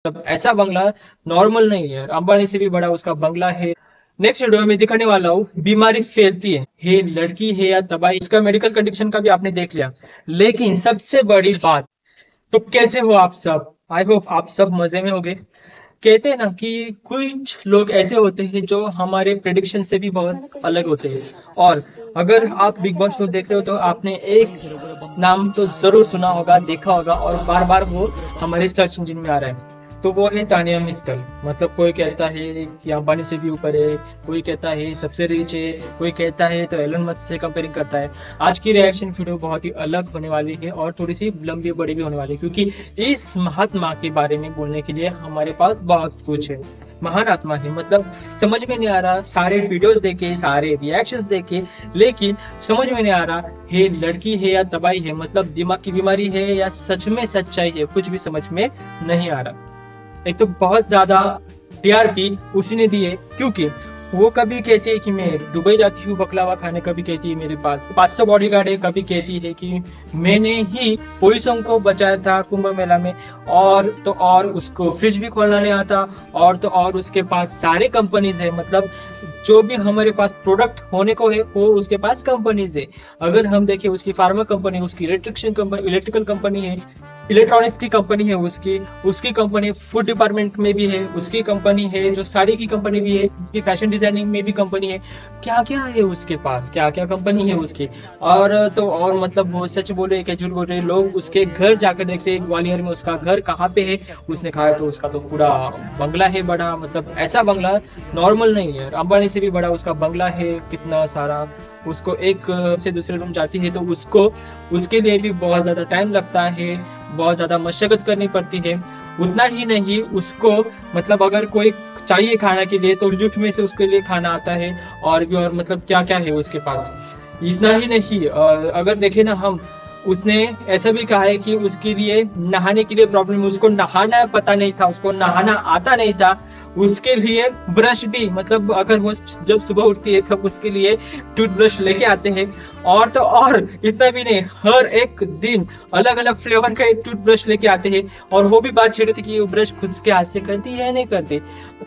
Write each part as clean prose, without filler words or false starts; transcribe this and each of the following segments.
मतलब ऐसा बंगला नॉर्मल नहीं है, अंबानी से भी बड़ा उसका बंगला है। नेक्स्ट वीडियो में दिखाने वाला हूँ बीमारी फैलती है लड़की है या तबाही, इसका मेडिकल कंडीशन का भी आपने देख लिया। लेकिन सबसे बड़ी बात, तो कैसे हो आप सब? आई होप आप सब मजे में होगे। कहते हैं ना कि कुछ लोग ऐसे होते हैं जो हमारे प्रेडिक्शन से भी बहुत अलग होते हैं। और अगर आप बिग बॉस शो देख रहे हो तो आपने एक नाम तो जरूर सुना होगा, देखा होगा, और बार बार वो हमारे सर्च इंजिन में आ रहा है। तो वो है तानिया मित्तल। मतलब कोई कहता है कि अंबानी से भी ऊपर है, कोई कहता है सबसे रिच है, कोई कहता है तो एलन मस्क से कंपेयरिंग करता है। आज की रिएक्शन वीडियो बहुत ही अलग होने वाली है और थोड़ी सी लंबी बड़ी भी होने वाली है, क्योंकि इस महात्मा के बारे में बोलने के लिए हमारे पास बहुत कुछ है। महान आत्मा है, मतलब समझ में नहीं आ रहा, सारे वीडियोस देखे, सारे रिएक्शंस देखे, लेकिन समझ में नहीं आ रहा है लड़की है या तबाही है, मतलब दिमाग की बीमारी है या सच में सच्चाई है, कुछ भी समझ में नहीं आ रहा। एक तो बहुत ज्यादा टीआरपी उसी ने दी है, क्योंकि वो कभी कहती है कि मैं दुबई जाती हूँ बकलावा खाने, कभी कहती है मेरे पास 500 बॉडीगार्ड है, कभी कहती है कि मैंने ही पुलिसों को बचाया था कुंभ मेला में, और तो और उसको फ्रिज भी खोलना नहीं आता, और तो और उसके पास सारे कंपनीज है, मतलब जो भी हमारे पास प्रोडक्ट होने को है वो उसके पास कंपनीज है। अगर हम देखें उसकी फार्मा कंपनी, उसकी इलेक्ट्रिकल कंपनी है, इलेक्ट्रॉनिक्स की कंपनी है, उसकी कंपनी फूड डिपार्टमेंट में भी है, उसकी कंपनी है जो साड़ी की कंपनी भी है, उसकी फैशन डिजाइनिंग में भी कंपनी है। क्या क्या है उसके पास, क्या क्या कंपनी है उसकी। और तो और मतलब वो सच बोले क्या झूठ बोल रहे, लोग उसके घर जाकर देख रहे ग्वालियर में उसका घर कहाँ पे है। उसने कहा तो उसका तो पूरा बंगला है बड़ा, मतलब ऐसा बंगला नॉर्मल नहीं है, अंबानी से भी बड़ा उसका बंगला है, कितना सारा। उसको एक से दूसरे रूम जाती है तो उसके लिए भी बहुत ज्यादा टाइम लगता है, बहुत ज्यादा मशक्कत करनी पड़ती है। उतना ही नहीं, उसको मतलब अगर कोई चाहिए खाना के लिए तो लिफ्ट में से उसके लिए खाना आता है, और भी और मतलब क्या क्या है उसके पास। इतना ही नहीं, अगर देखे ना हम, उसने ऐसा भी कहा है कि उसके लिए नहाने के लिए प्रॉब्लम, उसको नहाना पता नहीं था, उसको नहाना आता नहीं था। उसके लिए ब्रश भी, मतलब अगर वो जब सुबह उठती है तब उसके लिए टूथब्रश लेके आते हैं। और तो और इतना भी नहीं, हर एक दिन अलग अलग फ्लेवर का एक टूथब्रश लेके आते हैं। और वो भी बात छेड़ी थी कि वो ब्रश खुद के हाथ से करती है नहीं करती।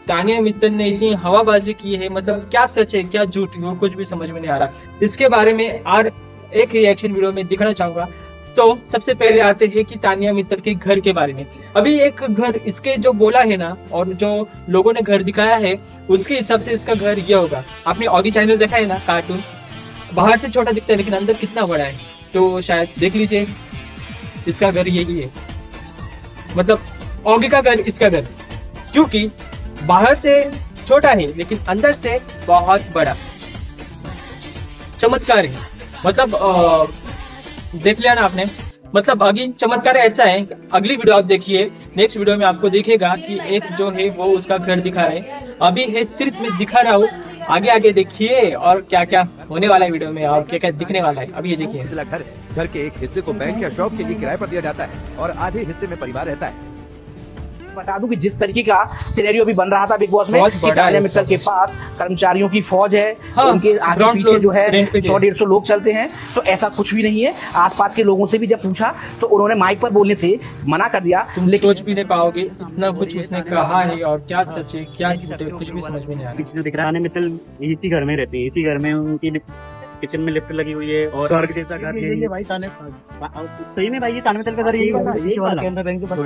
तानिया मित्तल ने इतनी हवाबाजी की है, मतलब क्या सच है क्या झूठ, वो कुछ भी समझ में नहीं आ रहा। इसके बारे में और एक रिएक्शन वीडियो में दिखाना चाहूंगा। तो सबसे पहले आते हैं कि तानिया मित्तल के घर के बारे में। अभी एक घर इसके जो बोला है ना, और जो लोगों ने घर दिखाया है, उसके हिसाब से इसका घर ये होगा। आपने ऑगी चैनल देखा है ना, कार्टून, बाहर से छोटा दिखता है लेकिन अंदर कितना बड़ा है, तो शायद देख लीजिए इसका घर यही है। मतलब ऑगी का घर, इसका घर, क्योंकि बाहर से छोटा है लेकिन अंदर से बहुत बड़ा। चमत्कार है, मतलब देख लिया ना आपने। मतलब अगली चमत्कार ऐसा है, अगली वीडियो आप देखिए, नेक्स्ट वीडियो में आपको दिखेगा कि एक जो है वो उसका घर दिखा रहे हैं। अभी है सिर्फ मैं दिखा रहा हूँ, आगे आगे देखिए और क्या क्या होने वाला है वीडियो में और क्या क्या दिखने वाला है, अभी ये देखिए। घर के एक हिस्से को बैंक या शॉप के लिए किराए पर दिया जाता है और आधे हिस्से में परिवार रहता है। बता दूं कि जिस तरीके का सिनेरियो भी बन रहा था बिग बॉस में कि तानिया मित्तल के पास कर्मचारियों की फौज है, हाँ, उनके आगे पीछे जो है 100-150 लोग चलते हैं, तो ऐसा कुछ भी नहीं है। आसपास के लोगों से भी जब पूछा तो उन्होंने माइक पर बोलने से मना कर दिया। तुम सोच भी नहीं पाओगे इतना कुछ उसने कहा है, और क्या सच है क्या झूठ है कुछ भी समझ में नहीं आ रहा। जो दिख रहा है तानिया मित्तल इसी घर में रहती है, इसी घर में उनकी किचन में लिफ्ट लगी हुई है, और स्वर्ग जैसा घर है भाई। सही में भाई ये तानिया मित्तल का घर यही वाला कैमरा बैंक के पास।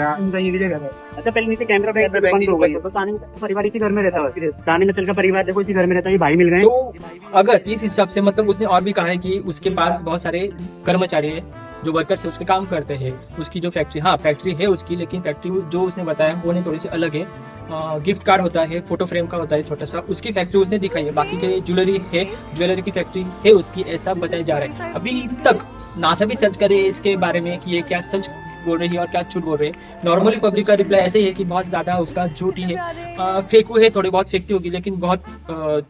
अच्छा पहले नीचे कैमरा बैंक बंद हो गई, तो तानिया मित्तल का परिवार इसी घर में रहता है। तानिया मित्तल का परिवार देखो इसी घर में रहता है, भाई मिल गए। तो अगर इस हिसाब से, मतलब उसने और भी कहा है कि उसके पास बहुत सारे कर्मचारी है जो वर्कर्स है, उसके काम करते हैं, उसकी जो फैक्ट्री, हाँ फैक्ट्री है उसकी, लेकिन फैक्ट्री जो उसने बताया वो नहीं, थोड़ी सी अलग है। गिफ्ट कार्ड होता है, फोटो फ्रेम का होता है छोटा सा, उसकी फैक्ट्री उसने दिखाई है। बाकी के ज्वेलरी है, ज्वेलरी की फैक्ट्री है उसकी, ऐसा बताया जा रहा है। अभी तक नासा भी सर्च करे इसके बारे में कि ये क्या सच बोल रही है और क्या झूठ बोल रहे हैं। नॉर्मली पब्लिक का रिप्लाई ऐसे ही है कि बहुत ज्यादा उसका झूठ ही है, फेक है, थोड़ी बहुत फेकती होगी, लेकिन बहुत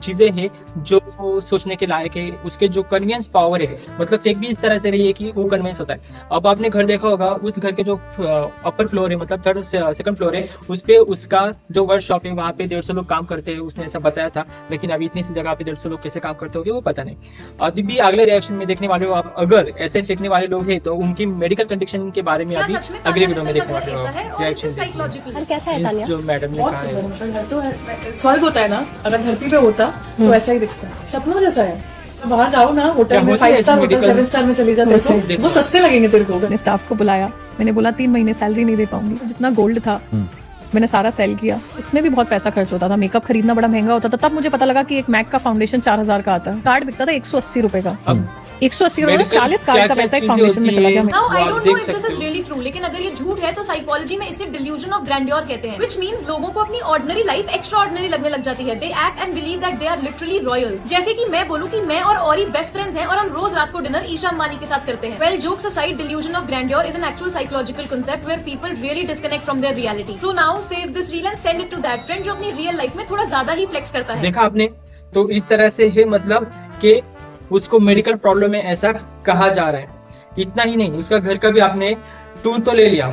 चीजें हैं जो सोचने के लायक है। उसके जो कन्वीनियंस पावर है, मतलब फेक भी इस तरह से रही है कि वो कन्वीनियंस होता है। अब आपने घर देखा होगा, उस घर के जो अपर फ्लोर है, मतलब थर्ड सेकंड फ्लोर है, उस पे उसका जो वर्कशॉप है, वहाँ पे 150 लोग काम करते हैं, उसने ऐसा बताया था। लेकिन अभी इतनी सी जगह पे 150 लोग कैसे काम करते होंगे वो पता नहीं। अभी भी अगले रिएक्शन में देखने वाले हो आप, अगर ऐसे फेंकने वाले लोग हैं तो उनकी मेडिकल कंडीशन के बारे में भी अगले वीडियो में देखने वाले हो। रिएक्शन कैसा है तानिया? जो मैडम ने कहा है तो स्वर्ग होता है ना, अगर धरती पे होता तो ऐसा ही दिखता है, सपनों जैसा है। तो बाहर जाओ ना, होटल में 5 स्टार होटल 7 स्टार में चली जाते तो वो सस्ते लगेंगे तेरे को। मैंने स्टाफ को बुलाया, मैंने बोला 3 महीने सैलरी नहीं दे पाऊंगी। जितना गोल्ड था मैंने सारा सेल किया, उसमें भी बहुत पैसा खर्च होता था, मेकअप खरीदना बड़ा महंगा होता था। तब मुझे पता लगा कि एक मैक का फाउंडेशन 4000 का आता है, कार्ड बिकता था 180 रुपए का। 180 रुपए 40 कार्ड का पैसा एक फाउंडेशन में चला गया। Now I don't know if this is really true, लेकिन अगर ये झूठ है तो साइकोलॉजी में इसे डिल्यूजन ऑफ ग्रैंडियर कहते हैं, which means लोगों को अपनी ऑर्डिनरी लाइफ एक्स्ट्रा ऑर्डिनरी लगने लग जाती है। They act and believe that they are literally royals। जैसे कि मैं बोलूँ कि मैं और औरी बेस्ट फ्रेंड्स हैं और हम रोज रात को डिनर ईशा अंबानी के साथ करते हैं। Well, jokes aside, delusion of grandeur is an actual psychological concept where people really disconnect from their reality। So now save this reel and send it to that friend जो अपनी रियल लाइफ में थोड़ा ज्यादा ही flex करता है। देखा आपने, तो इस तरह से है मतलब कि उसको मेडिकल प्रॉब्लम में ऐसा कहा जा रहा है। इतना ही नहीं, उसका घर का भी आपने टूर तो ले लिया,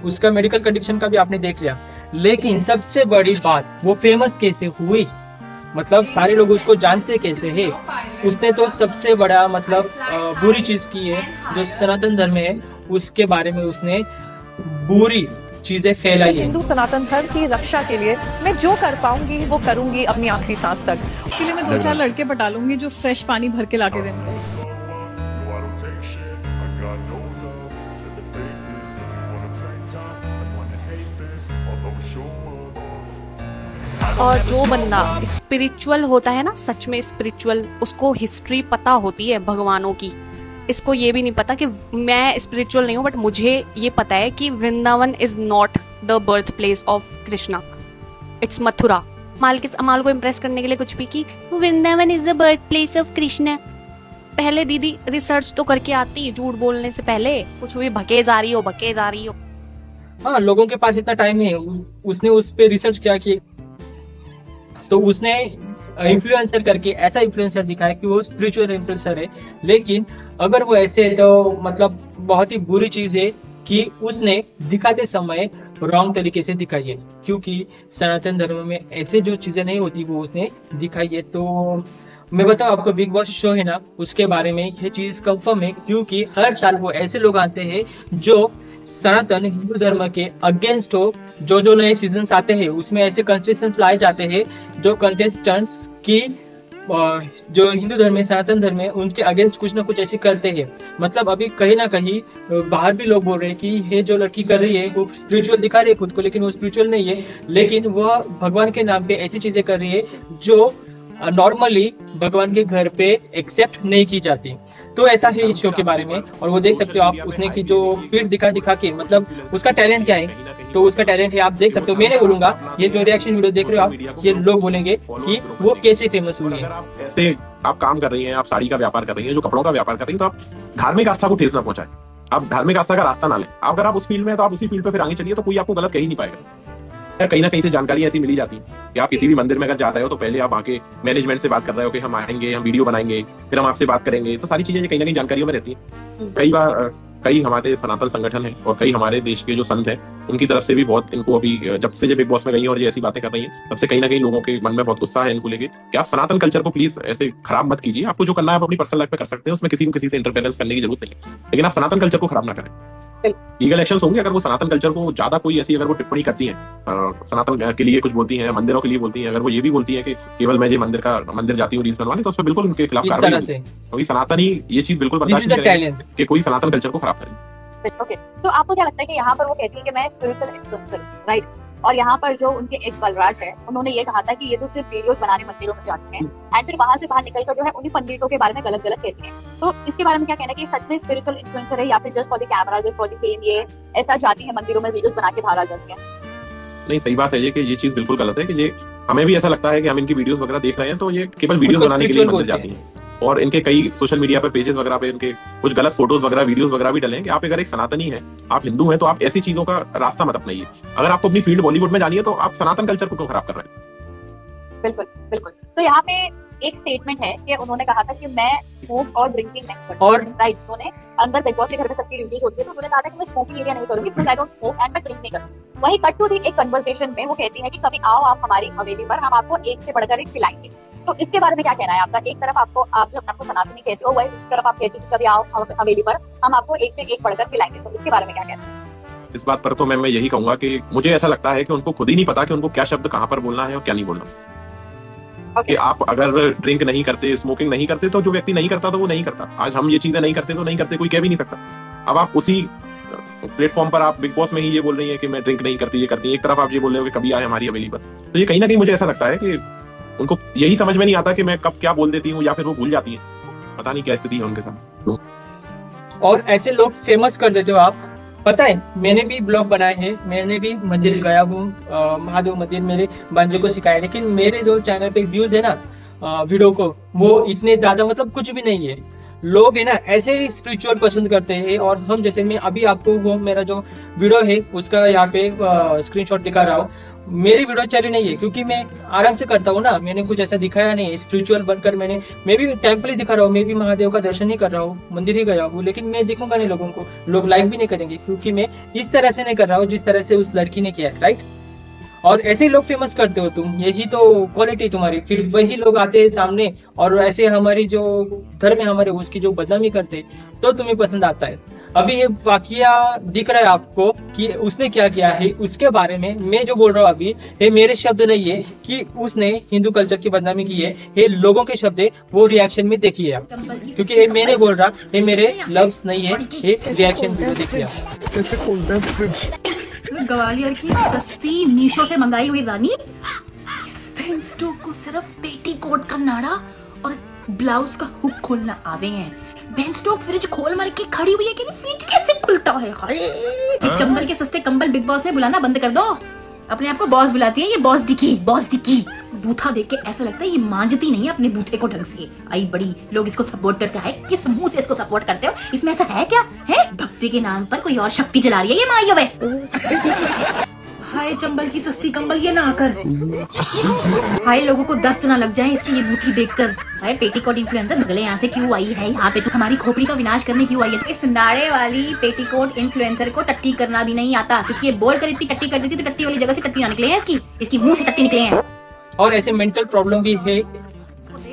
उसका मेडिकल कंडीशन का भी आपने देख लिया, लेकिन सबसे बड़ी बात वो फेमस कैसे हुई, मतलब सारे लोग उसको जानते कैसे है। उसने तो सबसे बड़ा मतलब बुरी चीज की है, जो सनातन धर्म है उसके बारे में उसने बुरी चीजें फैलाई है। हिंदू सनातन धर्म की रक्षा के लिए मैं जो कर पाऊंगी वो करूंगी अपनी आखिरी सांस तक। इसके लिए मैं 2-4 लड़के पटा लूंगी जो फ्रेश पानी भर के लाके देंगे। और जो बंदा स्पिरिचुअल होता है ना, सच में स्पिरिचुअल, उसको हिस्ट्री पता होती है भगवानों की। इसको ये भी नहीं पता कि मैं स्पिरिचुअल नहीं हूँ, बट मुझे ये पता है कि Vrindavan is not the birth place of Krishna, it's Mathura. अमाल को इम्प्रेस करने के लिए कुछ भी कि Vrindavan is the birth place of Krishna. पहले दीदी रिसर्च तो करके आती, झूठ बोलने से पहले कुछ भी भके जा रही हो। हाँ, लोगों के पास इतना टाइम है, उसने उस पे रिसर्च क्या की, तो उसने इन्फ्लुएंसर करके ऐसा इन्फ्लुएंसर दिखाया कि वो स्पिरिचुअल इन्फ्लुएंसर है। लेकिन अगर वो ऐसे है तो मतलब बहुत ही बुरी चीज है कि उसने दिखाते समय रॉन्ग तरीके से दिखाई है, क्योंकि सनातन धर्म में ऐसे जो चीजें नहीं होती वो उसने दिखाई है। तो मैं बताऊं आपको, बिग बॉस शो है ना, उसके बारे में ये चीज कंफर्म है, क्योंकि हर साल वो ऐसे लोग आते हैं जो सनातन हिंदू धर्म के अगेंस्ट हो। जो नए सीजन्स आते हैं उसमें ऐसे कंटेस्टेंट्स लाए जाते हैं जो कंटेस्टेंट्स की जो हिंदू धर्म है, सनातन धर्म है, उनके अगेंस्ट कुछ ना कुछ ऐसे करते हैं। मतलब अभी कहीं ना कहीं बाहर भी लोग बोल रहे हैं कि ये जो लड़की कर रही है वो स्पिरिचुअल दिखा रही है खुद को, लेकिन वो स्पिरिचुअल नहीं है, लेकिन वह भगवान के नाम पे ऐसी चीजें कर रही है जो नॉर्मली भगवान के घर पे एक्सेप्ट नहीं की जाती। तो ऐसा है इस शो के बारे में, और वो देख सकते हो आप, उसने की जो फीड दिखा के मतलब उसका टैलेंट क्या है, तो उसका टैलेंट है, आप देख सकते हो। मैं नहीं बोलूंगा, ये जो रिएक्शन वीडियो देख रहे हो आप, ये लोग बोलेंगे कि वो कैसे फेमस हुई है। ऐसे आप काम कर रही हैं, आप साड़ी का व्यापार कर रही हैं, जो कपड़ों का व्यापार कर रही हैं, तो आप धार्मिक आस्था को ठेस ना पहुंचाएं, आप धार्मिक आस्था का रास्ता ना लें। अगर आप उस फील्ड में हैं तो आप उसी फील्ड पे फिर आगे चलिए, तो कोई आपको गलत कह ही नहीं पाएगा। कहीं ना कहीं से जानकारी ऐसी मिली जाती है कि आप किसी भी मंदिर में अगर जा रहे हो तो पहले आप आके मैनेजमेंट से बात कर रहे हो कि हम आएंगे, हम वीडियो बनाएंगे, फिर हम आपसे बात करेंगे, तो सारी चीजें कहीं ना कहीं जानकारियों में रहती है। कई बार कई हमारे सनातन संगठन है और कई हमारे देश के जो संत हैं, उनकी तरफ से भी बहुत इनको अभी जब से बिग बॉस में गई है और ये ऐसी बातें कर रही हैं, तब से कहीं ना कहीं लोगों के मन में बहुत गुस्सा है इनको लेके कि आप सनातन कल्चर को प्लीज ऐसे खराब मत कीजिए। आपको जो करना है आप अपनी पर्सनल लाइफ में कर सकते हैं, उसमें किसी को किसी से इंटरफेरेंस करने की जरूरत नहीं है, लेकिन आप सनातन कल्चर को खराब ना करें। लीगल एक्शंस होंगे अगर वो सनातन कल्चर को ज्यादा कोई ऐसी अगर वो टिप्पणी करती है, सनातन के लिए कुछ बोलती है, मंदिरों के लिए बोलती है, अगर वो ये भी बोलती है कि केवल मैं ये मंदिर जाती हूँ रील्स बनवाने, तो उस पर बिल्कुल उनके खिलाफ कार्रवाई होगी, क्योंकि सनातन ही ये चीज बिल्कुल बर्दाश्त नहीं करेंगे कि कोई सनातन कल्चर को खराब करे। ओके, तो आपको क्या लगता है कि यहाँ पर वो कहती है कि मैं स्पिरिचुअल इन्फ्लुएंसर, राइट, और यहाँ पर जो उनके एक बलराज है, उन्होंने ये कहा था कि ये तो सिर्फ वीडियोस बनाने मंदिरों में जाते हैं, एंड फिर वहां से बाहर निकलकर जो है उन्हीं पंडितों के बारे में गलत कहती हैं। तो इसके बारे में क्या कहना है कि सच में स्पिरिचुअल इन्फ्लुएंसर है या फिर just for the camera, just for the fame, ये ऐसा जाती है मंदिरों में वीडियोस बना के बाहर आ जाती है? नहीं, सही बात है ये कि ये चीज बिल्कुल गलत है कि ये हमें भी ऐसा लगता है कि हम इनकी वीडियोस वगैरह देख रहे हैं तो ये केवल वीडियोस बनाने के लिए मंदिर जाती हैं, और इनके कई सोशल मीडिया पे पेजेस वगैरह पे इनके कुछ गलत फोटोज वगैरह वीडियोस वगैरह भी डलें कि आप अगर एक सनातनी है, आप हिंदू हैं, तो आप ऐसी चीजों का रास्ता मत अपनाइए। अगर आपको अपनी फील्ड बॉलीवुड में जानी है तो आप सनातन कल्चर को क्यों खराब कर रहे हैं? बिल्कुल बिल्कुल। तो यहाँ पे एक स्टेटमेंट है कि उन्होंने कहा था कि मैं स्मोक और ड्रिंकिंग नहीं करती, और राइट, उन्होंने अंदर बिग बॉस के घर में सबकी ड्यूटीज होती है, तो उन्होंने कहा था कि मैं स्मोकिंग एरिया नहीं करूंगी because I don't smoke and मैं ड्रिंक नहीं करती। वही कट टू दी एक कन्वर्सेशन में वो कहती है कि कभी आओ आप हमारी हवेली पर, हम आपको एक से बढ़कर एक खिलाएंगे। तो इसके बारे में क्या कहना है आपका? एक तरफ आप जो अपने आपको सनातनी कहते हो, वही दूसरी तरफ आप कहते हैं कि कभी आओ हवेली पर, हम आपको एक से एक बढ़कर खिलाएंगे, तो इसके बारे में क्या कहते हैं? इस बात पर तो मैं यही कहूंगा कि मुझे ऐसा लगता है कि उनको खुद ही नहीं पता कि उनको क्या शब्द कहाँ पर बोलना है और क्या नहीं बोलना। कि आप अगर ड्रिंक नहीं करते, स्मोकिंग नहीं करते, तो जो व्यक्ति नहीं करता तो वो नहीं करता। आज हम ये चीजें नहीं करते तो नहीं करते, कोई कह भी नहीं सकता। अब आप उसी प्लेटफॉर्म पर आप बिग बॉस में ही ये बोल रही है कि मैं ड्रिंक नहीं करती, ये करती है। एक तरफ आप ये बोल रहे हो कि कभी आए हमारी हवेली पर, तो ये कहीं ना कहीं मुझे ऐसा लगता है कि उनको यही समझ में नहीं आता कि मैं कब क्या बोल देती हूँ, या फिर वो भूल जाती है। पता नहीं क्या स्थिति है उनके साथ। और ऐसे लोग फेमस कर देते हो आप। पता है, मैंने भी ब्लॉग बनाए हैं, मैंने भी मंदिर गया हूँ, महादेव मंदिर मेरे बंजों को सिखाया, लेकिन मेरे जो चैनल पे व्यूज है ना वीडियो को, वो इतने ज्यादा मतलब कुछ भी नहीं है। लोग है ना ऐसे स्पिरिचुअल पसंद करते हैं। और हम जैसे मैं अभी आपको वो मेरा जो वीडियो है उसका यहाँ पे स्क्रीनशॉट दिखा रहा हूँ। मेरी वीडियो चली नहीं है क्योंकि मैं आराम से करता हूँ ना, मैंने कुछ ऐसा दिखाया नहीं है स्पिरिचुअल बनकर। मैं भी टेम्पल ही दिखा रहा हूँ, मैं भी महादेव का दर्शन ही कर रहा हूँ, मंदिर ही गया हूँ, लेकिन मैं दिखूंगा नहीं लोगों को, लोग लाइक भी नहीं करेंगे क्योंकि मैं इस तरह से नहीं कर रहा हूँ जिस तरह से उस लड़की ने किया है, राइट। और ऐसे ही लोग फेमस करते हो तुम, यही तो क्वालिटी तुम्हारी। फिर वही लोग आते हैं सामने और ऐसे हमारी जो धर्म है हमारे उसकी जो बदनामी करते तो तुम्हें पसंद आता है। अभी ये वाकया दिख रहा है आपको कि उसने क्या किया है, उसके बारे में मैं जो बोल रहा हूँ अभी, ये मेरे शब्द नहीं है कि उसने हिंदू कल्चर की बदनामी की है, ये लोगों के शब्द है, वो रिएक्शन में देखिए आप, क्योंकि ये मैंने बोल रहा, ये मेरे लफ्ज नहीं है, ये रिएक्शन वीडियो देखिए आप। ग्वालियर की सस्ती मीशो से मंगाई हुई रानी, इस बेन स्टोक को सिर्फ पेटीकोट का नाड़ा और ब्लाउज का हुक खोलना आवे हैं। बेन स्टोक फ्रिज खोल मार के खड़ी हुई है कि नहीं, फ्रिज कैसे खुलता है। हाय, चंबल के सस्ते कंबल बिग बॉस में बुलाना बंद कर दो। अपने आप को बॉस बुलाती है ये, बॉस डिकी। बूथा देख के ऐसा लगता है ये मांजती नहीं है अपने बूथे को ढंग से। आई बड़ी लोग इसको सपोर्ट करते हैं, किस मुंह से इसको सपोर्ट करते हो? इसमें ऐसा है क्या है? भक्ति के नाम पर कोई और शक्ति जला रही है ये माइयो वे। हाय चंबल की सस्ती कंबल, ये ना कर। हाय लोगों को दस्त ना लग जाए इसकी ये बूथी देखकर। हाय पेटीकोट इन्फ्लुएंसर भगले यहाँ से क्यों आई है यहाँ पे? तो हमारी खोपड़ी का विनाश करने क्यों आई है? इस नाड़े वाली पेटीकोट इन्फ्लुएंसर को टट्टी करना भी नहीं आता, क्योंकि ये बोल कर इतनी टट्टी कर देती तो टट्टी वाली जगह से टट्टी ना निकले हैं, इसकी मुंह से टट्टी निकले हैं। और ऐसे मेंटल प्रॉब्लम भी है।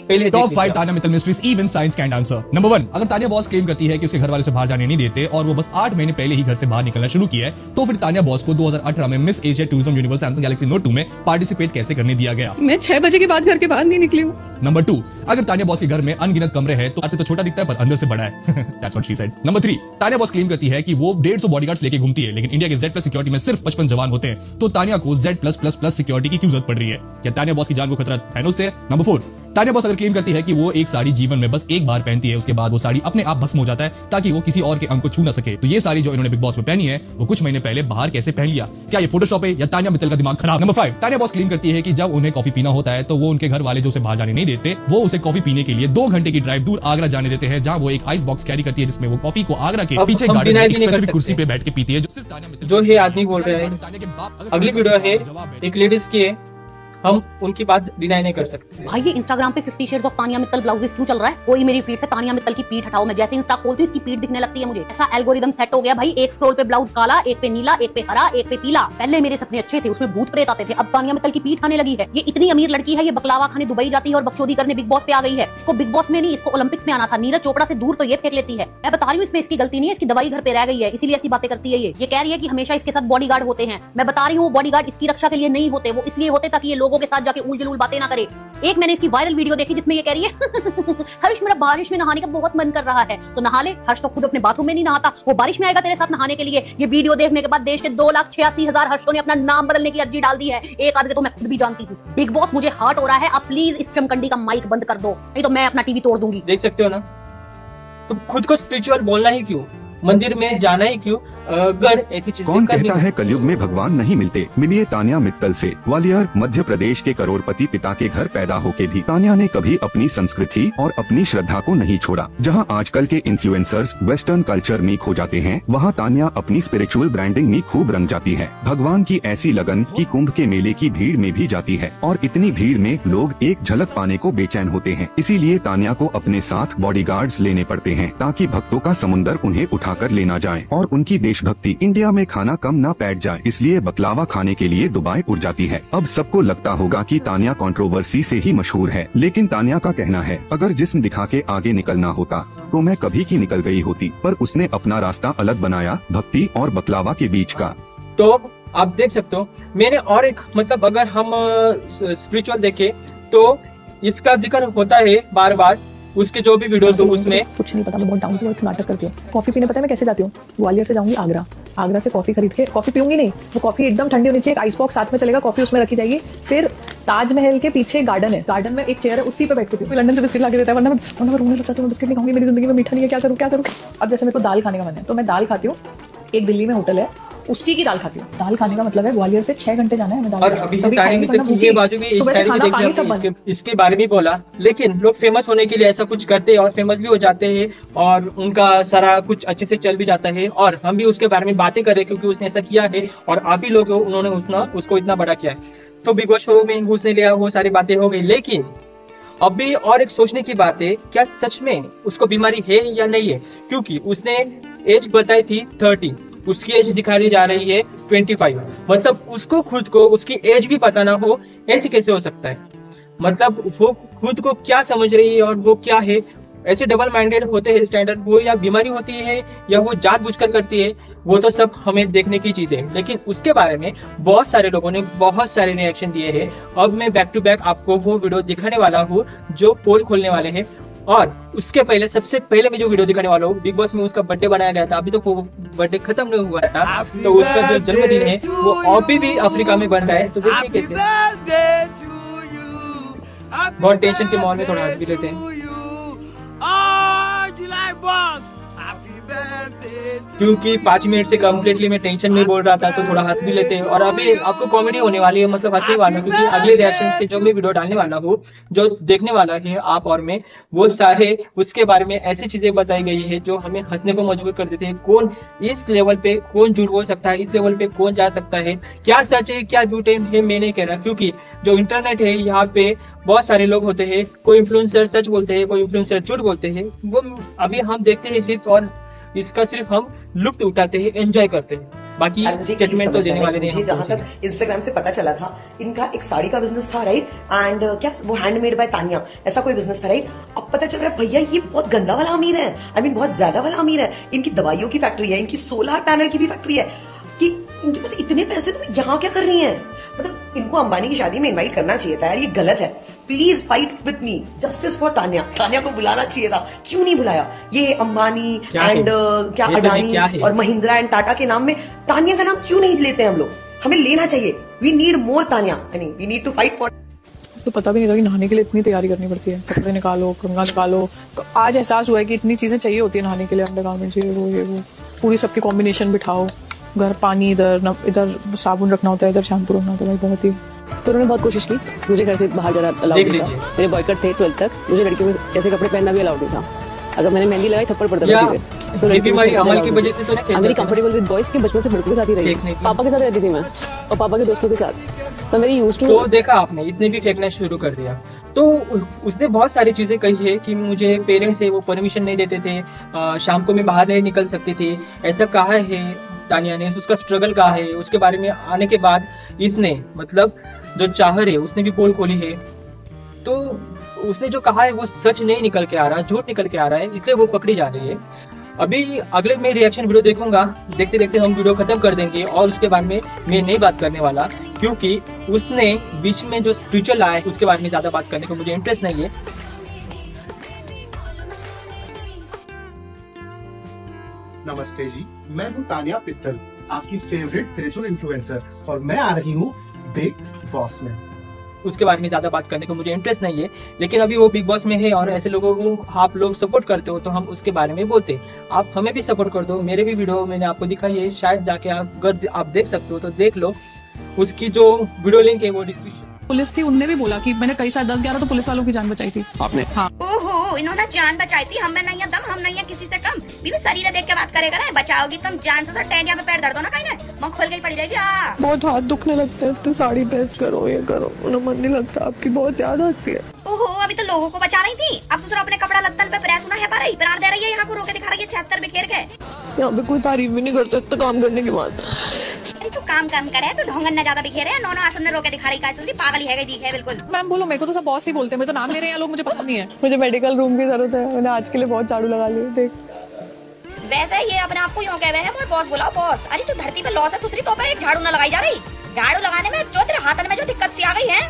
Top 5 Tanya Mittal mysteries even science can't answer. Number 1, अगर तान्या बॉस क्लेम करती है कि उसके घर वाले से बाहर जाने नहीं देते और वो बस 8 महीने पहले ही घर से बाहर निकलना शुरू किया है, तो फिर तान्या बॉस को 2018 में miss Asia tourism universe Samsung Galaxy note 2 में पार्टिसिपेट कैसे करने दिया गया? मैं 6 बजे के बाद घर के बाहर नहीं निकली हूँ। नंबर 2, अगर तान्या बॉस के घर में अनगिनत कमरे हैं तो बाहर से तो छोटा दिखता है पर अंदर से बड़ा है। That's what she said. Number 3, Tanya boss claim करती है कि वो 150 बॉडीगार्ड्स लेके घूमती है, लेकिन इंडिया के Z+ सिक्योरिटी में सिर्फ 55 जवान होते हैं, तो तान्या को Z+++ सिक्योरिटी की क्यों जरूरत पड़ रही है? क्या तान्या बॉस की जान को खतरा थैनोस से? नंबर 4, तान्या बॉस अगर क्लेम करती है कि वो एक साड़ी जीवन में बस एक बार पहनती है, उसके बाद वो साड़ी अपने आप भस्म हो जाता है ताकि वो किसी और के अंग को छू ना सके, तो ये साड़ी जो इन्होंने बिग बॉस में पहनी है वो कुछ महीने पहले बाहर कैसे पहन लिया? क्या ये फोटोशॉप है या तान्या मित्तल का दिमाग खराब? नंबर 5, तान्या बॉस क्लेम करती है कि जब उन्हें कॉफी पीना होता है तो वो उनके घर वाले जो उसे बाहर जाने नहीं देते, वो उसे कॉफी पीने के लिए 2 घंटे की ड्राइव दूर आगरा जाने देते हैं, जहां वो एक आइस बॉक्स कैरी करती है जिसमें वो कॉफी को आगरा के पीछे गार्डन में एक स्पेसिफिक कुर्सी पे बैठ के पीती है, जो सिर्फ तान्या मित्तल जो है आदमी बोल रहे हैं। अगली वीडियो है एक लेडीज की है, हम उनकी बात डिनाई नहीं कर सकते। भाई ये इंस्टाग्राम पे 50 shades of Tania Mittal blouses क्यों चल रहा है? कोई मेरी फीड से तानिया मित्तल की पीठ हटाओ, मैं जैसे इंस्टा खोलती हूँ इसकी पीठ दिखने लगती है मुझे। ऐसा एल्गोरिदम सेट हो गया भाई, एक स्क्रॉल पे ब्लाउज काला, एक पे नीला, एक पे हरा, एक पे पीला। पहले मेरे सपने अच्छे थे, उसमें भूत प्रेत आते थे, अब तानिया मित्तल की पीठ आने लगी है। ये इतनी अमीर लड़की है, ये बकलावा खाने दुबई जाती है और बकचोदी करने बिग बॉस पे आ गई है। इसको बिग बॉस में नहीं, इसको ओलंपिक्स में आना था। नीरज चोपड़ा से दूर तो ये फेंक लेती है। मैं बता रही हूँ इसमें इसकी गलती नहीं है, इसकी दवाई घर पे रह गई है, इसीलिए ऐसी बातें करती है। ये कह रही है कि हमेशा इसके साथ बॉडीगार्ड होते हैं। मैं बता रही हूँ बॉडीगार्ड इसकी रक्षा के लिए नहीं होते, वो इसलिए होते ताकि ये लोगों के साथ जाके उलझुल बातें ना करे। एक मैंने इसकी वायरल वीडियो देखी जिसमें ये कह रही है हर्ष मेरा बारिश में नहाने का बहुत मन कर रहा है, तो नहा ले। हर्ष तो खुद अपने बाथरूम में नहीं नहाता, वो बारिश में आएगा तेरे साथ नहाने के लिए। ये वीडियो देखने के बाद देश के 2,86,000 हर्षों ने अपना नाम बदलने की अर्जी डाल दी है। एक आध के तो मैं खुद भी जानती हूँ। बिग बॉस मुझे हर्ट हो रहा है, आप प्लीज इस चमकंडी का माइक बंद कर दो, नहीं तो मैं अपना टीवी तोड़ दूंगी। देख सकते हो ना, तो खुद को स्पिरिचुअल बोलना ही क्यों, मंदिर में जाना ही क्यों, अगर ऐसी चीजें कौन कहता है कलयुग में भगवान नहीं मिलते? मिलिए तान्या मित्तल से। ग्वालियर मध्य प्रदेश के करोड़पति पिता के घर पैदा होके भी तान्या ने कभी अपनी संस्कृति और अपनी श्रद्धा को नहीं छोड़ा। जहां आजकल के इन्फ्लुएंसर्स वेस्टर्न कल्चर में खो जाते हैं, वहां तान्या अपनी स्पिरिचुअल ब्रांडिंग में खूब रंग जाती है। भगवान की ऐसी लगन कि कुंभ के मेले की भीड़ में भी जाती है, और इतनी भीड़ में लोग एक झलक पाने को बेचैन होते हैं। इसीलिए तान्या को अपने साथ बॉडीगार्ड्स लेने पड़ते हैं ताकि भक्तों का समुंदर उन्हें उठा खाकर लेना जाए और उनकी देशभक्ति इंडिया में खाना कम ना बैठ जाए, इसलिए बकलावा खाने के लिए दुबई उड़ जाती है। अब सबको लगता होगा कि तानिया कंट्रोवर्सी से ही मशहूर है, लेकिन तानिया का कहना है अगर जिस्म दिखा के आगे निकलना होता तो मैं कभी की निकल गई होती, पर उसने अपना रास्ता अलग बनाया, भक्ति और बकलावा के बीच का। तो आप देख सकते हो, मैंने और एक मतलब अगर हम स्पिरिचुअल देखें तो इसका जिक्र होता है बार बार, उसके जो भी वीडियोस हो उसमें। कुछ नहीं पता, मैं बहुत डाउन टू अर्थ नाटक करती हूँ। कॉफी पीने पता है मैं कैसे जाती हूँ? ग्वालियर से जाऊंगी आगरा, आगरा से कॉफी खरीद के, कॉफी पीऊंगी नहीं, वो कॉफी एकदम ठंडी होनी चाहिए, एक आइस बॉक्स साथ में चलेगा, कॉफी उसमें रखी जाएगी। फिर ताजमहल के पीछे गार्डन है, गार्डन में एक चेयर है, उसी पे बैठ के पीऊँ। लंदन से बिस्किट ला के देता है, वरना मैं रोने लगता हूँ, बिस्किट नहीं खाऊंगी, मेरी जिंदगी में मीठा नहीं है, क्या करूँ क्या करूँ। अब जैसे मेरे को दाल खाने का मन है तो मैं दाल खाती हूँ, एक दिल्ली में होटल है उसी की दाल खाती हूँ। दाल खाने का मतलब है ग्वालियर से 6 घंटे जाना है हमें। और अभी ये बाजू भी इसके बारे में बोला, लेकिन लोग फेमस होने के लिए ऐसा कुछ करते हैं और फेमस भी हो जाते हैं और उनका सारा कुछ अच्छे से चल भी जाता है, और हम भी उसके बारे में बातें कर रहे हैं क्योंकि उसने ऐसा किया है और आप ही लोग उन्होंने उसको इतना बड़ा किया है। तो बिग बॉस शो में घुसने लिया, वो सारी बातें हो गई, लेकिन अभी और एक सोचने की बात है, क्या सच में उसको बीमारी है या नहीं है? क्योंकि उसने एज बताई थी 30, उसकी एज दिखाई जा रही है 25। मतलब उसको खुद को उसकी एज भी पता ना हो, ऐसे कैसे हो सकता है? मतलब वो खुद को क्या समझ रही है और वो क्या है? ऐसे डबल माइंडेड होते हैं स्टैंडर्ड, वो या बीमारी होती है या वो जानबूझकर करती है, वो तो सब हमें देखने की चीजें है। लेकिन उसके बारे में बहुत सारे लोगों ने बहुत सारे रिएक्शन दिए हैं। अब मैं बैक टू बैक आपको वो वीडियो दिखाने वाला हूँ जो पोल खोलने वाले हैं, और उसके पहले सबसे पहले मैं जो वीडियो दिखाने वाला हूँ, बिग बॉस में उसका बर्थडे बनाया गया था, अभी तो वो बर्थडे खत्म नहीं हुआ था, तो उसका जो जन्मदिन है वो अभी भी अफ्रीका में बन रहा है। तो देखिए कैसे बहुत टेंशन के माहौल में थोड़ा हंस भी लेते हैं, क्योंकि 5 मिनट से कम्प्लीटली मैं टेंशन में बोल रहा था, तो थोड़ा हंस भी लेते हैं। और अभी आपको कॉमेडी होने वाली है, मतलब हंसने वाला, क्योंकि अगले रिएक्शन से जो मैं वीडियो डालने वाला हूँ, जो देखने वाला है आप और मैं, वो सारे उसके बारे में ऐसी चीजें बताई गई है जो हमें हंसने को मजबूर कर देते हैं। कौन इस लेवल पे कौन झूठ बोल सकता है, इस लेवल पे कौन जा सकता है, क्या सच है क्या झूठ है, मैं नहीं कह रहा, क्योंकि जो इंटरनेट है यहाँ पे बहुत सारे लोग होते हैं, कोई इन्फ्लुएंसर सच बोलते हैं, कोई इन्फ्लुएंसर झूठ बोलते हैं। वो अभी हम देखते हैं सिर्फ, और इसका सिर्फ हम लुत्फ उठाते हैं, एंजॉय करते हैं, बाकी स्टेटमेंट तो देने वाले नहीं। जहाँ तक इंस्टाग्राम से पता चला था, इनका एक साड़ी का बिजनेस था, राइट, एंड क्या वो हैंडमेड बाय तानिया, ऐसा कोई बिजनेस था, राइट। अब पता चल रहा है भैया ये बहुत गंदा वाला अमीर है, आई मीन बहुत ज्यादा वाला अमीर है। इनकी दवाइयों की फैक्ट्री है, इनकी सोलर पैनल की भी फैक्ट्री है, कि इनके पास इतने पैसे, तो यहाँ क्या कर रही है? मतलब इनको अंबानी की शादी में इनवाइट करना चाहिए था यार, ये गलत है। Please fight with me, justice for Tania. Tania को बुलाना चाहिए था, क्यों नहीं बुलाया? ये अंबानी एंड क्या अडानी और महिंद्रा एंड टाटा के नाम में तानिया का नाम क्यों नहीं लेते हैं हम लोग? हमें लेना चाहिए। We need more Tanya, we need to fight for. तो पता भी नहीं था कि नहाने के लिए इतनी तैयारी करनी पड़ती है, कपड़े निकालो, कंघा निकालो। तो आज एहसास हुआ है कि इतनी चीजें चाहिए होती है नहाने के लिए, अंडरगारमेंट्स ये वो पूरी सबकी कॉम्बिनेशन बिठाओ, घर पानी, इधर साबुन रखना होता है, इधर शैम्पू रखना होता है, बहुत ही। तो उन्होंने बहुत कोशिश की, मुझे घर से बाहर जाना अलाउड नहीं था, मेरे बॉयकट थे 12th तक, मुझे लड़कियों के ऐसे कपड़े पहनना भी अलाउड नहीं था। अगर मैंने मेहंदी लगाई थप्पड़ पड़ता था मुझे, तो अमल की वजह से तो नहीं, मेरी कंफर्टेबल विद बॉयज के बचपन से लड़कों के साथ ही रही, पापा के साथ रहती थी मैं और पापा के दोस्तों के साथ, तो मेरी यूज्ड टू। तो देखा आपने, इसने भी फेंकना शुरू कर दिया। तो उसने बहुत सारी चीजें कही है कि मुझे पेरेंट्स से वो परमिशन नहीं देते थे, शाम को मैं बाहर नहीं निकल सकती थी, ऐसा कहा है तानिया ने। उसका स्ट्रगल कहा है, उसके बारे में आने के बाद इसने मतलब जो चाहर है उसने भी पोल खोली है। तो उसने जो कहा है वो सच नहीं निकल के आ रहा, झूठ निकल के आ रहा है, इसलिए वो पकड़ी जा रही है। अभी अगले मैं रिएक्शन वीडियो देखूंगा, देखते देखते हम वीडियो खत्म कर देंगे, और उसके बारे में मैं नहीं बात करने वाला, क्योंकि उसने बीच में जो स्पिरिचुअल आया है उसके बारे में ज्यादा बात करने को मुझे इंटरेस्ट नहीं है। नमस्ते जी, मैं हूँ तानिया पित्तल, आपकी फेवरेट स्पिरिचुअल इन्फ्लुएंसर, और मैं आ रही हूँ बिग बॉस में। उसके बारे में ज्यादा बात करने को मुझे इंटरेस्ट नहीं है, लेकिन अभी वो बिग बॉस में है और ऐसे लोगों को आप लोग सपोर्ट करते हो तो हम उसके बारे में बोलते हैं। आप हमें भी सपोर्ट कर दो, मेरे भी वीडियो मैंने आपको दिखाई है, शायद जाके अगर आप देख सकते हो तो देख लो, उसकी जो वीडियो लिंक है वो डिस्क्रिप्शन। पुलिस थी, उनने भी बोला कि मैंने कई साल 10-11 तो पुलिस वालों की जान बचाई थी आपने। हाँ। ओहो, इन्होंने जान बचाई थी, हम में नहीं है दम, हम नहीं है किसी से कम। बीबी शरीर देख के बात करेगा ना, बचाओगी तुम जान से। टेंडिया में पैर दर्द हो ना कहीं ना, मुंह खोल के ही पड़ी रहेगी। बहुत हाथ दुखने लगता है, तो साड़ी प्रेस करो, ये करो, उन्हें मन नहीं लगता, आपकी बहुत याद आती है। ओहो, अभी तो लोगों को बचा रही थी, अब दूसरा अपने कपड़ा लत्तन पे प्रेस होना है पा रही, प्राण दे रही है, यहाँ को रोके दिखा रही है 76 बिखेर के। यहाँ पे कोई तारीफ भी नहीं करता इतना काम करने के बाद। अरे तू काम करे तो ढोंगन न ज्यादा बिखेरे, नो आसन ने रोके दिखा रही, काय पागल है दी है बिल्कुल। मैम बोलो, मेरे को तो सब बॉस ही बोलते हैं, मैं तो नाम ले रहे हैं लोग, मुझे पता नहीं है। मुझे मेडिकल रूम की जरूरत है, मैंने आज के लिए बहुत झाड़ू लगा ली। देख वैसे ये अपने आप को यूँ कह रहे हैं, मोर बॉस बुलाओ बॉस। अरे तू धरती पे लॉस है सुसरी, तो पे एक झाड़ू न लगाई जा रही। झाड़ू लगाने में जो तेरे हाथ में जो दिक्कत सी आ गई है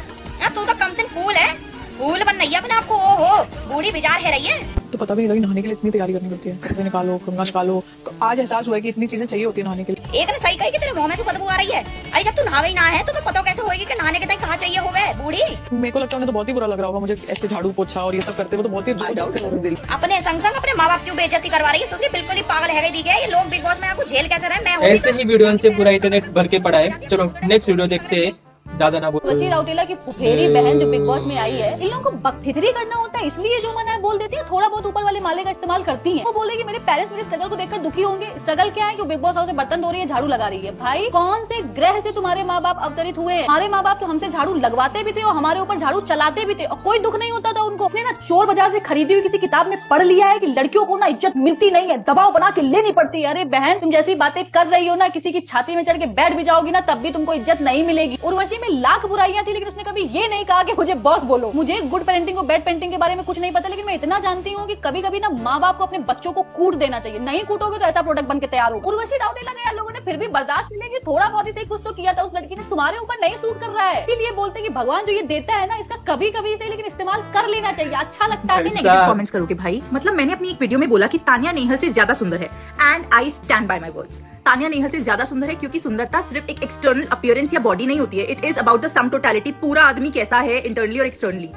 ना, तू तो कम से फूल है, फूल बन रही है अपने आप को। ओहो, बूढ़ी बिजार है रही है। तो पता भी नहीं, नहाने के लिए इतनी तैयारी करनी पड़ती है, कपड़े निकालो, कंघा निकालो। आज एहसास हुआ है कि इतनी चीजें चाहिए होती है नहाने के लिए। एक ने सही कही कि तेरे मुंह में से बदबू आ रही है। अरे जब तू नहावे ही ना है तो पता कैसे होगी कि नहाने के टाइम कहाँ चाहिए होवे बूढ़ी। मेरे को लगता है उन्हें तो बहुत ही बुरा लग रहा होगा मुझे, ऐसे झाड़ू पोछा और ये सब करते हुए तो बहुत ही अपने संग संग अपने माँ बाप की बेइज्जती करवा रही है सुसरी, बिल्कुल ही पागल है दी गया। ये लोग बिग बॉस में आपको झेल कैसे रहे। मैं ऐसे ही वीडियो से पूरा इंटरनेट भर के पड़ा है। चलो नेक्स्ट वीडियो देखते हैं, ज्यादा ना बोल। वशी राउटेला की फुफेरी बहन जो बिग बॉस में आई है, इन लोगों को बकथितरी करना होता है, इसलिए जो मन है बोल देती है, थोड़ा बहुत ऊपर वाले माले का इस्तेमाल करती हैं। वो बोले कि मेरे पेरेंट्स मेरे स्ट्रगल को देखकर दुखी होंगे। स्ट्रगल क्या है कि बिग बॉस हाउस में बर्तन धो रही है, झाड़ू लगा रही है। भाई कौन से ग्रह से तुम्हारे माँ बाप अवतरित हुए? हमारे माँ बाप तो हमसे झाड़ू लगवाते भी थे और हमारे ऊपर झाड़ू चलाते भी थे और कोई दुख नहीं होता था उनको। अपने ना चोर बाजार से खरीदी हुई किसी किताब में पढ़ लिया है कि लड़कियों को ना इज्जत मिलती नहीं है, दबाव बना के लेनी पड़ती है। अरे बहन, तुम जैसी बातें कर रही हो ना, किसी की छाती में चढ़ के बैठ भी जाओगी ना, तब भी तुमको इज्जत नहीं मिलेगी। उर्वशी में लाख बुराइयां थी, लेकिन उसने कभी ये नहीं कहा कि मुझे बॉस बोलो। मुझे गुड पेरेंटिंग और बैड पेरेंटिंग के बारे में कुछ नहीं पता, लेकिन मैं इतना जानती हूँ कि कभी कभी ना माँ बाप को अपने बच्चों को कूट देना चाहिए। नहीं कूटोगे तो ऐसा प्रोडक्ट बन के तैयार हो। उर्वशी राउटेला गया, लोगों ने फिर भी बर्दाश्त नहीं की, थोड़ा बहुत ही सही कुछ तो किया था उस लड़की ने, तुम्हारे ऊपर नहीं सूट कर रहा है। इसीलिए बोलते हैं कि भगवान जो ये देता है ना, इसका कभी कभी से लेकिन इस्तेमाल कर लेना चाहिए, अच्छा लगता है। नेगेटिव कमेंट्स करोगे भाई? मतलब मैंने अपनी एक वीडियो में बोला कि तानिया नेहल से ज्यादा सुंदर है, and I stand by my words. Tania Nehal से ज्यादा सुंदर है क्योंकि सुंदरता सिर्फ एक एक्सटर्नल अपीयरेंस या बॉडी नहीं होती है, it is about the sum totality, पूरा आदमी कैसा है इंटरनली और एक्सटर्नली।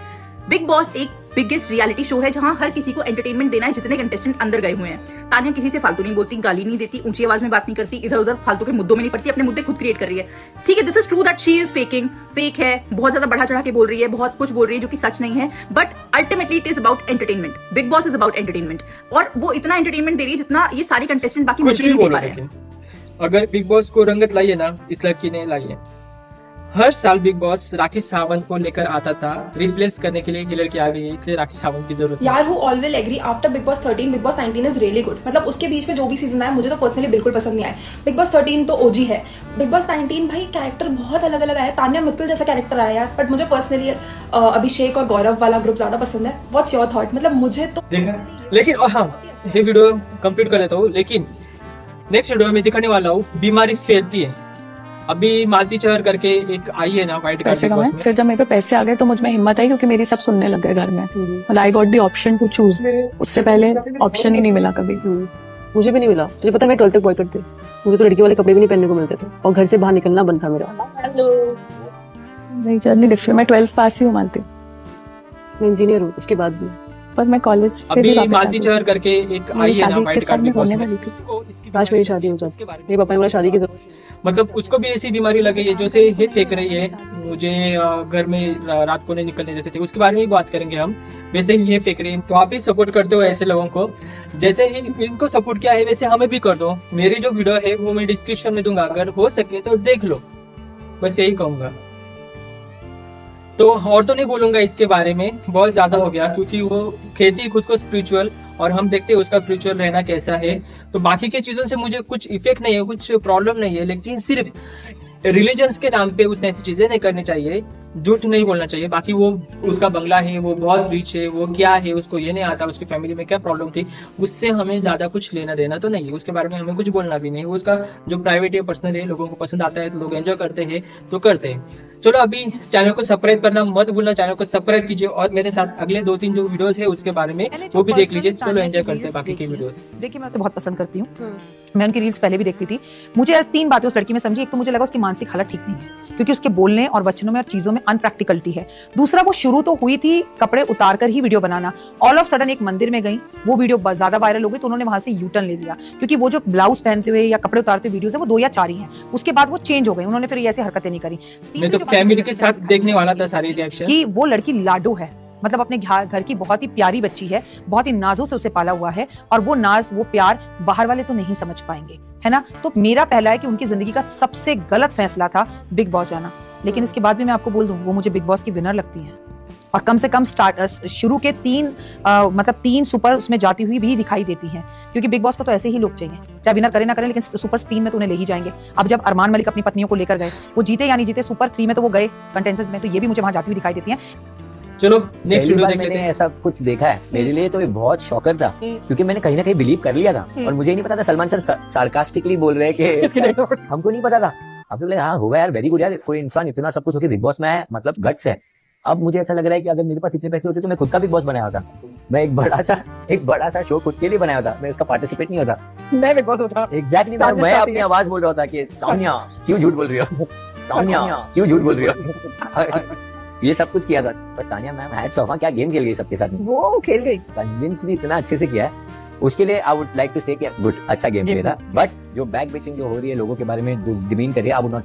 बिग बॉस एक बिगेस्ट रियलिटी शो है जहां हर किसी को एंटरटेनमेंट देना है, जितने कंटेस्टेंट अंदर गए हुए हैं। तानिया किसी से फालतू नहीं बोलती, गाली नहीं देती, ऊंची आवाज में बात नहीं करती, इधर उधर फालतू के मुद्दों में नहीं पड़ती, अपने मुद्दे खुद क्रिएट कर रही है। ठीक है, this is true that she is faking, fake है, बहुत ज्यादा बढ़ा चढ़ा के बोल रही है, बहुत कुछ बोल रही है जो कि सच नहीं है, but ultimately it is about entertainment. Big boss is about entertainment, और वो इतना एंटरटेनमेंट दे रही है जितना ये सारे कंटेस्टेंट बाकी मिलकर नहीं दे पा रहे हैं। अगर बिग बॉस को रंगत लाई है ना, इस लड़की ने लाई है। हर साल बिग बॉस राखी सावंत को लेकर आता था, रिप्लेस करने के लिए ये लड़की आ गई है, इसलिए राखी सावंत की जरूरत है। यार who all will agree, after Bigg Boss 13 Bigg Boss 19 is really good. मतलब उसके बीच में जो भी सीजन आया मुझे तो पर्सनली बिल्कुल पसंद नहीं आया। बिग बॉस 13 तो ओजी है, बिग बॉस 19 भाई कैरेक्टर बहुत अलग अलग आया। तानिया मित्तल जैसा कैरेक्टर आया, बट मुझे पर्सनली अभिषेक और गौरव वाला ग्रुप ज्यादा पसंद है। What's your thought? मतलब मुझे तो देखा, लेकिन हाँ ये वीडियो कंप्लीट कर देता हूँ, लेकिन नेक्स्ट वीडियो में दिखाने वाला हूँ बीमारी फैलती है। अभी मालती चहर करके एक आई है ना वाइट पैसे कमाए, फिर जब मेरे पे पैसे आ गए तो मुझ में हिम्मत आई, क्योंकि मेरी सब सुनने लग गए घर में। और I got the option to choose, उससे पहले ऑप्शन ही नहीं मिला कभी। मुझे भी नहीं मिला। तुझे पता मैं 12th तक बॉयकट थे, मुझे तो लड़की वाले कपड़े भी नहीं पहनने को मिलते थे और घर से बाहर निकलना बंद था मेरा। मेरी जर्नी डिफरेंट, मैं 12th पास ही हूँ मालती, मैं इंजीनियर हूँ उसके बाद भी, पर मैं कॉलेज से भी अभी मालती चहर करके एक आई है ना वाइट कार्ड में, काश मेरी शादी हो जाती। मेरे पापा ने बोला शादी की जरूरत, मतलब उसको भी ऐसी बीमारी लगी है जो से ये फेंक रही है, मुझे घर में रात को नहीं निकलने देते थे, उसके बारे में भी बात करेंगे हम। वैसे ही ये फेंक रही है, तो आप ही सपोर्ट करते हो ऐसे लोगों को, जैसे ही इनको सपोर्ट किया है वैसे हमें भी कर दो। मेरी जो वीडियो है वो मैं डिस्क्रिप्शन में दूंगा, अगर हो सके तो देख लो, बस यही कहूंगा। तो और तो नहीं बोलूंगा इसके बारे में, बहुत ज्यादा हो गया, क्योंकि वो कहती है खुद को स्पिरिचुअल और हम देखते हैं उसका स्पिरिचुअल रहना कैसा है। तो बाकी की चीजों से मुझे कुछ इफेक्ट नहीं है, कुछ प्रॉब्लम नहीं है, लेकिन सिर्फ रिलीजन्स के नाम पे उसने ऐसी चीजें नहीं करनी चाहिए, झूठ नहीं बोलना चाहिए। बाकी वो उसका बंगला है, वो बहुत रिच है, वो क्या है उसको ये नहीं आता, उसकी फैमिली में क्या प्रॉब्लम थी, उससे हमें ज्यादा कुछ लेना देना तो नहीं है, उसके बारे में हमें कुछ बोलना भी नहीं। उसका जो प्राइवेट है, पर्सनल है, लोगों को पसंद आता है तो लोग एंजॉय करते हैं तो करते हैं। चलो अभी चैनल को सब्सक्राइब करना मत भूलना, चैनल को सब्सक्राइब कीजिए और मेरे साथ अगले 2-3 जो वीडियोस है उसके बारे में वो भी देख लीजिए। चलो एंजॉय करते हैं बाकी की वीडियोस। देखिए मैं तो बहुत पसंद करती हूँ, मैं उनकी रील्स पहले भी देखती थी। मुझे 3 बातें उस लड़की में समझी। एक तो मुझे लगा उसकी मानसिक हालत ठीक नहीं है, क्योंकि उसके बोलने और वचनों में और चीजों में अनप्रैक्टिकलिटी है। दूसरा, वो शुरू तो हुई थी कपड़े उतार कर ही वीडियो बनाना, ऑल ऑफ सडन एक मंदिर में गई, वो वीडियो ज्यादा वायरल हो गई तो उन्होंने वहां से यू टर्न ले लिया, क्योंकि वो जो ब्लाउज पहनते हुए या कपड़े उतारते वीडियोस है वो 2 या 4 ही हैं। उसके बाद वो चेंज हो गई, उन्होंने फिर ऐसी हरकतें नहीं करी। मैं तो फैमिली के साथ देखने वाला था सारी रिएक्शन कि वो लड़की लाडो है, मतलब अपने घर की बहुत ही प्यारी बच्ची है, बहुत ही नाजों से उसे पाला हुआ है, और वो नाज वो प्यार बाहर वाले तो नहीं समझ पाएंगे, है ना। तो मेरा पहला है कि उनकी जिंदगी का सबसे गलत फैसला था बिग बॉस जाना, लेकिन इसके बाद भी मैं आपको बोल दूं वो मुझे बिग बॉस की विनर लगती हैं, और कम से कम शुरू के 3 सुपर उसमें जाती हुई भी दिखाई देती हैं, क्योंकि बिग बॉस को तो ऐसे ही लोग चाहिए, चाहे विनर करे ना करे, लेकिन सुपर 3 में तो उन्हें ले ही जाएंगे। अब जब अरमान मलिक अपनी पत्नियों को लेकर गए, वो जीते या नहीं जीते, सुपर 3 में तो वो गए कंटेस्टेंट्स में, तो ये भी मुझे वहां जाती हुई दिखाई देती है। चलो नेक्स्ट वीडियो देख लेते हैं। मैंने ऐसा कुछ देखा है, मेरे लिए तो ये बहुत शॉकर था, क्योंकि मैंने कहीं ना कहीं बिलीव कर लिया था, और मुझे नहीं पता था सलमान सर सार्कास्टिकली बोल रहे हैं कि हमको नहीं पता था। अब तो हाँ होगा यार, वेरी गुड यार, कोई इंसान इतना सब कुछ होकर बिग बॉस में है, मतलब गट्स है। अब मुझे ऐसा लग रहा है कि अगर मेरे पास इतने पैसे होते तो मैं खुद का बिग बॉस बनाया होता, मैं एक बड़ा सा शो खुद के लिए बनाया होता, मैं इसका पार्टिसिपेट नहीं होता, मैं बिग बॉस होता। एग्जैक्टली, मैं अपनी आवाज बोल रहा होता कि तान्या क्यों झूठ बोल रही हो, तान्या क्यों झूठ बोल रही हो, ये सब कुछ किया था। पर तान्या मैम हैट्स ऑफ, क्या गेम खेल गई सबके साथ, वो खेल गई, कन्विंस भी इतना अच्छे से किया है, उसके लिए आई वुड लाइक टू से कि गुड, अच्छा गेम प्ले था। बट जो बैक बिचिंग जो हो रही है, लोगों के बारे में डिमीन कर रही है, I would not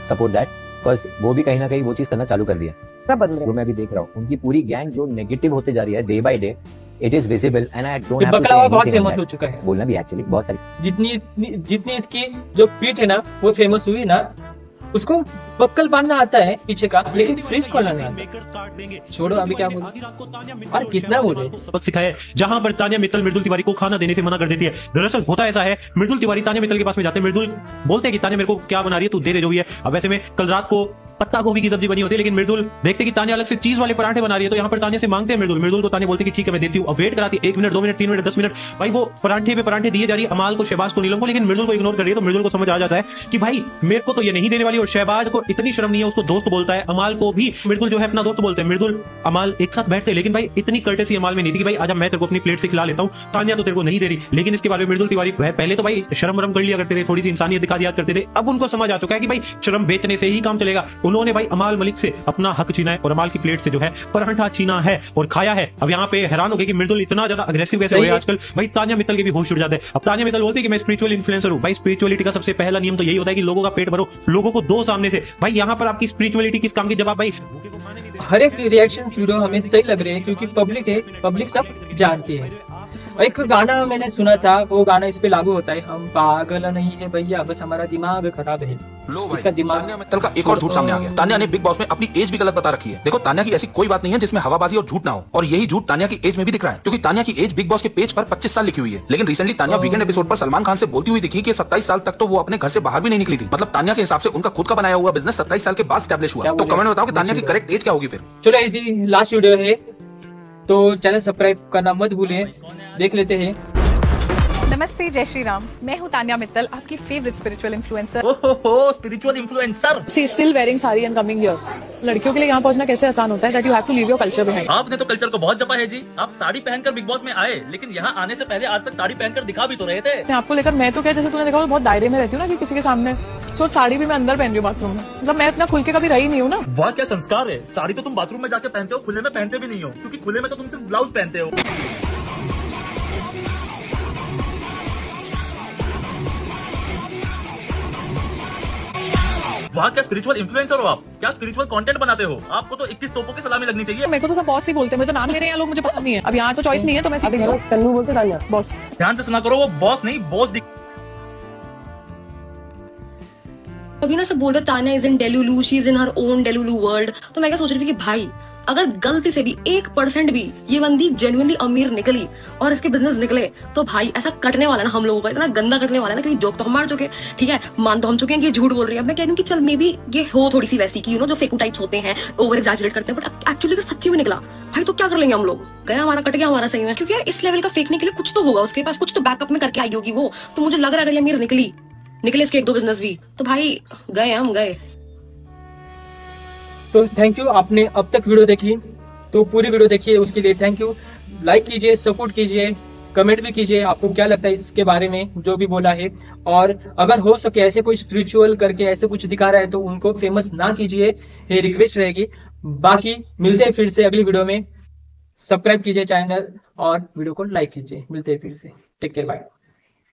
support that, because वो भी कहीं ना कहीं वो चीज करना चालू कर दिया, जो मैं भी देख रहा हूँ। उनकी पूरी गैंग जो नेगेटिव होते जा रही है day by day, it is visible, and I don't have to baklava बहुत फेमस हो चुका है, बोलना भी एक्चुअली बहुत सारी, जितनी इसकी जो पीठ है ना वो फेमस हुई ना, उसको बक्कल बांधना आता है पीछे का, लेकिन फ्रिज खोलना नहीं आता। छोड़ो अभी क्या बोलूं, और कितना बोले। सबक सिखाया जहां पर तान्या मित्तल मृदुल तिवारी को खाना देने से मना कर देती है। दरअसल होता ऐसा है, मृदुल तिवारी तान्या मित्तल के पास में जाते हैं, मृदुल बोलते हैं कि तान्या मेरे को क्या बना रही है, तू दे जो भी है। अब वैसे में कल रात को पत्ता गोभी की सब्जी बनी होती है, लेकिन मृदुल देखते कि तान्या अलग से चीज वाले पराठे बना रही है, तो यहाँ पर तान्या से मांगते हैं मृदुल को तान्या बोलती है कि ठीक है मैं देती हूँ। अब वेट कराती है 1 मिनट 2 मिनट 3 मिनट 10 मिनट, भाई वो पराठे पे पराठे दिए जा रही है अमाल को, शहबाज को, नीलम को, लेकिन मृदुल को इग्नोर कर रही है। तो मृदुल को समझ आ जाता है कि भाई मेरे को तो ये नहीं देने वाली, और शहबाज को इतनी शर्म नहीं है, उसको दोस्त बोलता है, अमाल को भी मृदुल जो है अपना दोस्त बोलते हैं। मृदुल अमाल एक साथ बैठते हैं, लेकिन भाई इतनी कर्टेसी अमाल में नहीं थी कि भाई आजा मैं तेरे को अपनी प्लेट से खिला लेता हूँ, तान्या तो तेरे को नहीं दे रही। लेकिन इसके बारे में मृदुल तिवारी पहले तो भाई शर्म कर लिया करते थे, थोड़ी सी इंसानियत दिखा दिया करते थे, अब उनको समझ आ चुका है कि भाई शर्म बेचने से ही काम चलेगा। उन्होंने भाई अमाल मलिक से अपना हक छीना है, और अमाल की प्लेट से जो है पराठा छीना है और खाया है। अब यहाँ पे हैरान हो गए कि मृदुल इतना ज्यादा अग्रेसिव कैसे हो रहा है आजकल। भाई तान्या मित्तल के भी होश उड़ जाते हैं। अब तान्या मित्तल बोलती है कि मैं स्पिरिचुअल इन्फ्लुएंसर हूँ। भाई स्पिरिचुअलिटी का सबसे पहला नियम तो यही होता है कि लोगों का पेट भरो, लोगों को दो सामने से। भाई यहाँ पर आपकी स्पिरिचुअलिटी किस काम की, जब आप भाई हर एक रिएक्शंस वीडियो हमें सही लग रहे हैं, क्योंकि पब्लिक है, पब्लिक सब जानती है। एक गाना मैंने सुना था, वो गाना इस पे लागू होता है, हम पागल नहीं है भैया, बस हमारा दिमाग खराब है। इसका दिमाग तान्या मित्तल का एक और झूठ सामने आ गया। तान्या ने बिग बॉस में अपनी एज भी गलत बता रखी है। देखो तान्या की ऐसी कोई बात नहीं है जिसमें हवाबाजी और झूठ ना हो, और यही झूठ तान्या की एज में भी दिख रहा है, क्योंकि तान्या की एज बिग बॉस के पेज पर 25 साल लिखी हुई है। लेकिन रिसेंटली तान्या वीकेंड एपिसोड पर सलमान खान से बोलती हुई दिखी कि 27 साल तक तो वो अपने घर से बाहर भी नहीं निकली थी। मतलब तान्या के हिसाब से उनका खुद का बनाया हुआ बिजनेस 27 साल के बाद स्टैब्लिश हुआ। तो कमेंट में बताओ कि तान्या की करेक्ट एज क्या होगी फिर। चलो यदि लास्ट वीडियो है तो चैनल सब्सक्राइब करना मत भूलें। देख लेते हैं। नमस्ते, जय श्री राम। मैं हूँ तान्या मित्तल, आपकी फेवरेट स्पिरिचुअल इन्फ्लुएंसर। ओहो, spiritual influencer. She still wearing sari and coming here. लड़कियों के लिए यहाँ पहुँचना कैसे आसान होता है, that you have to leave your culture behind. आपने तो कल्चर को बहुत जपा है जी। आप साड़ी पहनकर बिग बॉस में आए, लेकिन यहाँ आने से पहले आज तक साड़ी पहनकर दिखा भी तो रहे थे। मैं आपको लेकर, मैं तो क्या, जैसे तूने देखा बहुत दायरे में रहती हूँ ना, कि किसी के सामने, तो साड़ी भी मैं अंदर पहन रही हूँ बाथरूम में, मतलब मैं इतना खुल के कभी रही नहीं हूँ ना। वाह क्या संस्कार है। साड़ी तो तुम बाथरूम में जाके पहनते हो, खुले में पहनते भी नहीं हो, क्योंकि खुले में तो तुम सिर्फ ब्लाउज पहनते हो। वाह क्या स्पिरिचुअल इन्फ्लुएंसर हो आप। क्या स्पिरिचुअल कंटेंट बनाते हो। आपको तो 21 तोपों की सलामी लगनी चाहिए। मेरे को तो सब बॉस ही बोलते हैं, मेरे तो नाम ले रहे हैं लोग, मुझे पता नहीं है। अब यहाँ तो चॉइस नहीं है, तो मैं तन्नू बोलते तान्या बॉस। ध्यान से सुना करो, वो बॉस नहीं बॉस। अभी ना सब बोल रहे Tanya is in delulu, she is in her own delulu world. तो मैं क्या सोच रही थी कि भाई अगर गलती से भी 1% भी ये बंदी जेन्युइनली अमीर निकली और इसके बिजनेस निकले, तो भाई ऐसा कटने वाला ना हम लोगों का, इतना गंदा कटने वाला ना, क्योंकि जोक तो हम मार चुके, ठीक है, मान तो हम चुके हैं कि ये झूठ बोल रही है। मैं कह रही हूँ कि चल मे बी ये हो थोड़ी सी वैसी की, जो फेकू टाइप्स होते हैं, ओवर एग्जैजरेट करते हैं, बट एक्चुअली अगर सच्ची में निकला भाई तो क्या कर लेंगे हम लोग। गया हमारा, कट गया हमारा सही में, क्योंकि इस लेवल का फेकने के लिए कुछ तो होगा उसके पास, कुछ तो बैकअप में करके आई होगी वो। तो मुझे लग रहा है अगर ये अमीर निकले इसके 1-2 बिजनेस भी, तो भाई गए हम गए। तो थैंक यू, आपने अब तक वीडियो देखी, तो पूरी वीडियो देखिए, उसके लिए थैंक यू। लाइक कीजिए, सपोर्ट कीजिए, कमेंट भी कीजिए आपको क्या लगता है इसके बारे में जो भी बोला है। और अगर हो सके ऐसे कोई स्पिरिचुअल करके ऐसे कुछ दिखा रहा है तो उनको फेमस ना कीजिए, ये रिक्वेस्ट रहेगी। बाकी मिलते हैं फिर से अगली वीडियो में। सब्सक्राइब कीजिए चैनल और वीडियो को लाइक कीजिए। मिलते हैं फिर से, टेक केयर, बाय।